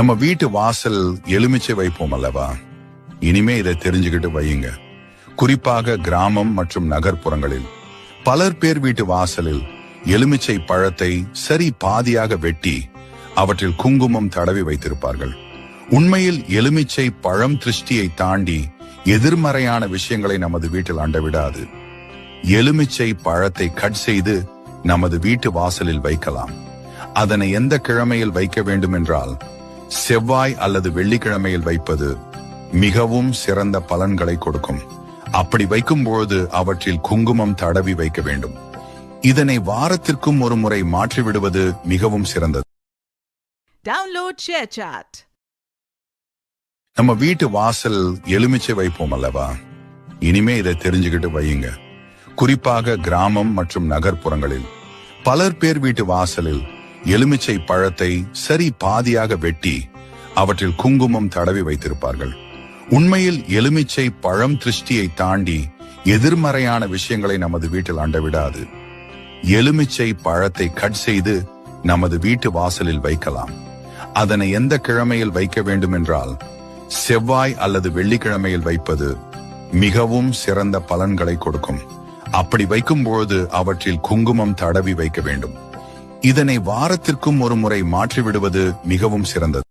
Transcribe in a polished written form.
நம்ம வீட்டு வாசல் எலுமிச்சை வைப்போம் அல்லவா? இனிமே இதை தெரிஞ்சுக்கிட்டு வையுங்க. குறிப்பாக கிராமம் மற்றும் நகர்ப்புறங்களில் பலர் பேர் வீட்டு வாசலில் எலுமிச்சை பழத்தை சரி பாதியாக வெட்டி அவற்றில் குங்குமம் தடவி வைத்திருப்பார்கள். உண்மையில் எலுமிச்சை பழம் திருஷ்டியை தாண்டி எதிர்மறையான விஷயங்களை நமது வீட்டில் அண்டவிடாது. எலுமிச்சை பழத்தை கட் செய்து நமது வீட்டு வாசலில் வைக்கலாம். அதனை எந்த கிழமையில் வைக்க வேண்டும் என்றால் செவ்வாய் அல்லது வெள்ளிக்கிழமையில் வைப்பது மிகவும் சிறந்த பலன்களை கொடுக்கும். அப்படி வைக்கும்போது அவற்றில் குங்குமம் தடவி வைக்க வேண்டும். இதனை வாரத்திற்கும் ஒரு முறை மாற்றிவிடுவது மிகவும் சிறந்தது. Download ShareChat. நம்ம வீட்டு வாசல் எலுமிச்சை வைப்போம் அல்லவா? இனிமே இதை தெரிஞ்சுக்கிட்டு வையுங்க. குறிப்பாக கிராமம் மற்றும் நகர்ப்புறங்களில் பலர் பேர் வீட்டு வாசலில் எலுமிச்சை பழத்தை சரி பாதியாக வெட்டி அவற்றில் குங்குமம் தடவி வைத்திருப்பார்கள். உண்மையில் எலுமிச்சை பழம் திருஷ்டியை தாண்டி எதிர்மறையான விஷயங்களை நமது வீட்டில் அண்டவிடாது. எலுமிச்சை பழத்தை கட் செய்து நமது வீட்டு வாசலில் வைக்கலாம். அதனை எந்த கிழமையில் வைக்க வேண்டும் என்றால் செவ்வாய் அல்லது வெள்ளிக்கிழமையில் வைப்பது மிகவும் சிறந்த பலன்களை கொடுக்கும். அப்படி வைக்கும்போது அவற்றில் குங்குமம் தடவி வைக்க வேண்டும். இதனை வாரத்திற்கும் ஒரு முறை மாற்றிவிடுவது மிகவும் சிறந்தது.